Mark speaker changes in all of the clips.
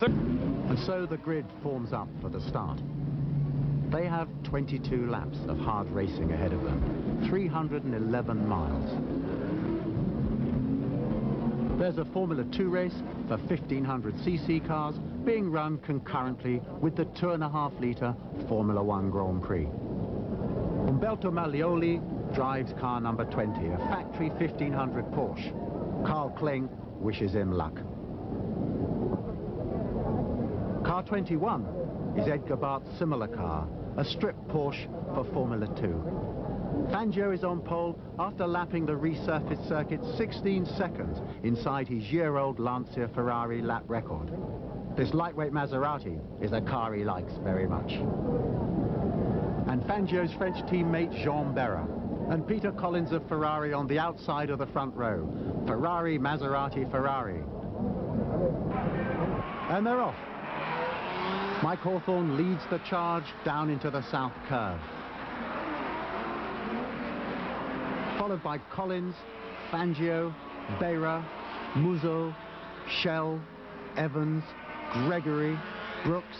Speaker 1: And so the grid forms up for the start. They have 22 laps of hard racing ahead of them, 311 miles. There's a Formula 2 race for 1500cc cars being run concurrently with the 2.5-litre Formula 1 Grand Prix. Umberto Maglioli drives car number 20, a factory 1500 Porsche. Carl Kling wishes him luck. Car 21 is Edgar Bart's similar car, a strip Porsche for Formula 2. Fangio is on pole after lapping the resurfaced circuit 16 seconds inside his year-old Lancia Ferrari lap record. This lightweight Maserati is a car he likes very much. And Fangio's French teammate Jean Berra and Peter Collins of Ferrari on the outside of the front row. Ferrari, Maserati, Ferrari. And they're off. Mike Hawthorne leads the charge down into the south curve. Followed by Collins, Fangio, Berra, Musso, Schell, Evans, Gregory, Brooks,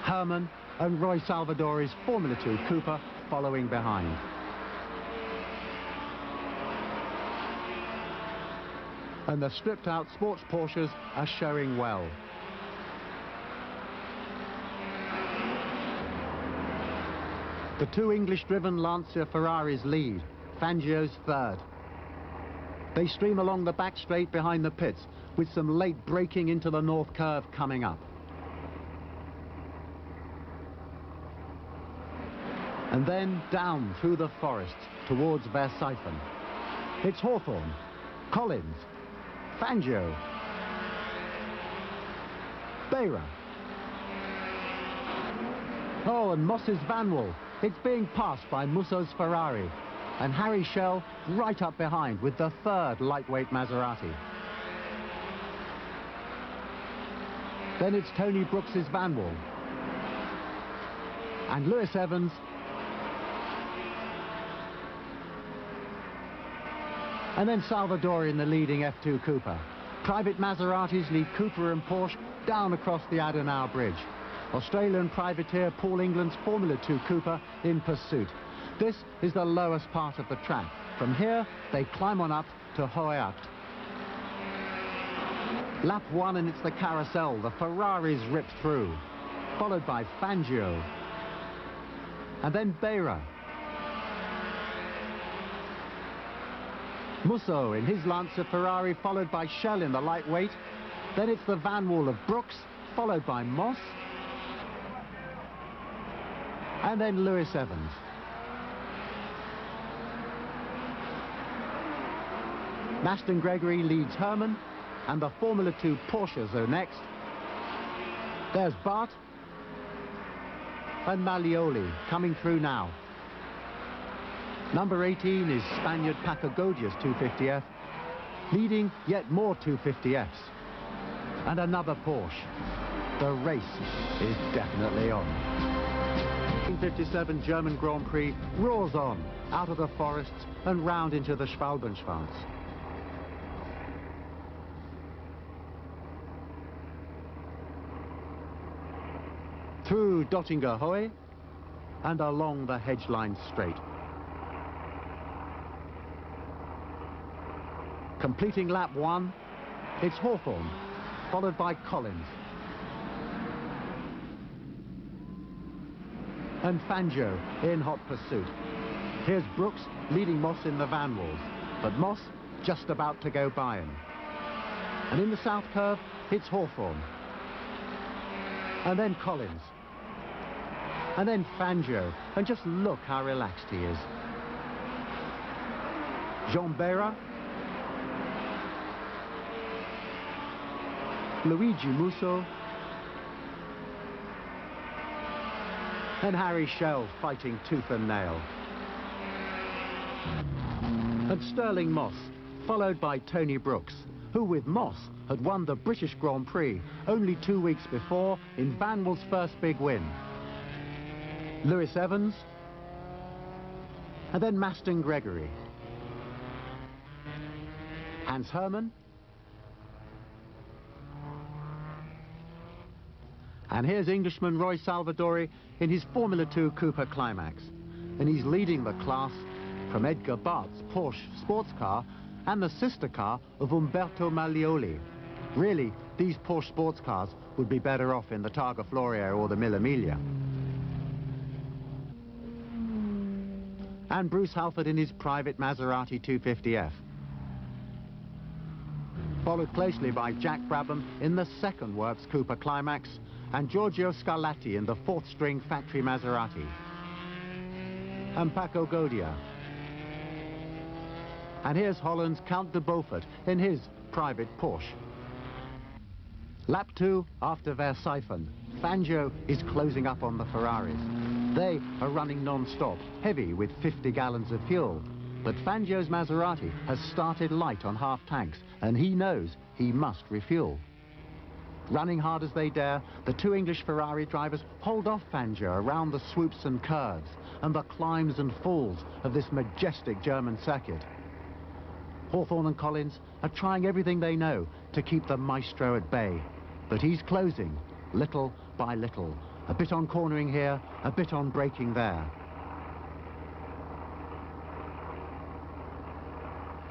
Speaker 1: Herman and Roy Salvadori's Formula 2 Cooper following behind. And the stripped-out sports Porsches are showing well. The two English-driven Lancia Ferraris lead, Fangio's third. They stream along the back straight behind the pits, with some late braking into the north curve coming up. And then down through the forests towards Versailles. It's Hawthorne, Collins, Fangio, Berra. Oh, and Moss's Vanwall. It's being passed by Musso's Ferrari. And Harry Schell right up behind with the third lightweight Maserati. Then it's Tony Brooks's Vanwall. And Lewis Evans. And then Salvadori in the leading F2 Cooper. Private Maseratis lead Cooper and Porsche down across the Adenauer Bridge. Australian privateer Paul England's Formula 2 Cooper in pursuit. This is the lowest part of the track. From here, they climb on up to Hoheacht. Lap 1 and it's the carousel. The Ferraris rip through, followed by Fangio. And then Berra. Musso in his Lancia Ferrari, followed by Schell in the lightweight. Then it's the Vanwall of Brooks, followed by Moss. And then Lewis Evans. Maston Gregory leads Herman, and the Formula 2 Porsches are next. There's Bart and Maglioli coming through now. Number 18 is Spaniard Pacagodia's 250F, leading yet more 250Fs. And another Porsche. The race is definitely on. 1957 German Grand Prix roars on out of the forests and round into the Schwalbenschwanz. Through Dottinger Höhe and along the Hedgeline Straight. Completing lap 1, it's Hawthorne, followed by Collins. And Fangio in hot pursuit. Here's Brooks leading Moss in the Vanwalls, but Moss just about to go by him. And in the south curve, it's Hawthorne. And then Collins. And then Fangio. And just look how relaxed he is. Jean Berra. Luigi Musso. And Harry Schell fighting tooth and nail. And Sterling Moss, followed by Tony Brooks, who with Moss had won the British Grand Prix only 2 weeks before in Vanwall's first big win. Lewis Evans, and then Maston Gregory. Hans Herman, And here's Englishman Roy Salvadori in his Formula 2 Cooper Climax. And he's leading the class from Edgar Barth's Porsche sports car and the sister car of Umberto Maglioli. Really, these Porsche sports cars would be better off in the Targa Florio or the Mille Miglia. And Bruce Halford in his private Maserati 250F. Followed closely by Jack Brabham in the second Works Cooper Climax and Giorgio Scarlatti in the fourth-string factory Maserati. And Paco Godia. And here's Holland's Count de Beaufort in his private Porsche. Lap 2 after Verstappen. Fangio is closing up on the Ferraris. They are running non-stop, heavy with 50 gallons of fuel. But Fangio's Maserati has started light on half tanks, and he knows he must refuel. Running hard as they dare, the two English Ferrari drivers hold off Fangio around the swoops and curves and the climbs and falls of this majestic German circuit. Hawthorne and Collins are trying everything they know to keep the maestro at bay, but he's closing little by little, a bit on cornering here, a bit on braking there.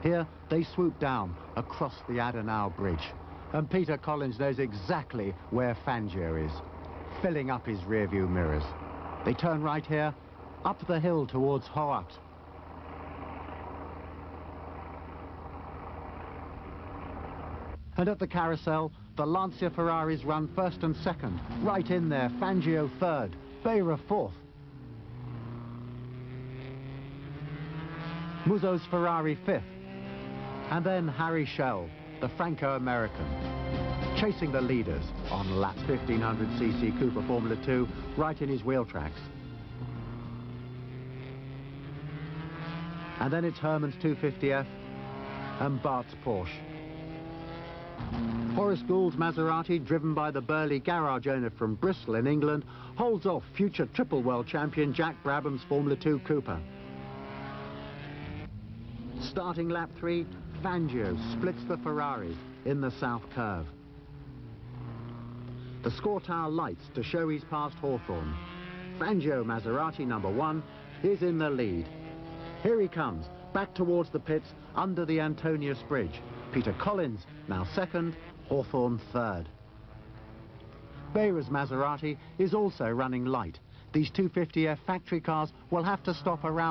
Speaker 1: Here they swoop down across the Adenauer Bridge, and Peter Collins knows exactly where Fangio is, filling up his rearview mirrors. They turn right here, up the hill towards Hoat. And at the carousel, the Lancia Ferraris run first and second, right in there, Fangio third, Beira fourth. Muzo's Ferrari fifth. And then Harry Schell, the Franco-American, chasing the leaders on lap 1500cc Cooper Formula 2, right in his wheel tracks. And then it's Herman's 250F and Bart's Porsche. Horace Gould's Maserati, driven by the burly garage owner from Bristol in England, holds off future triple world champion Jack Brabham's Formula 2 Cooper. Starting lap 3, Fangio splits the Ferraris in the south curve. The score tower lights to show he's past Hawthorne. Fangio, Maserati number 1, is in the lead. Here he comes, back towards the pits under the Antonius Bridge. Peter Collins now second, Hawthorne third. Beira's Maserati is also running light. These 250F factory cars will have to stop around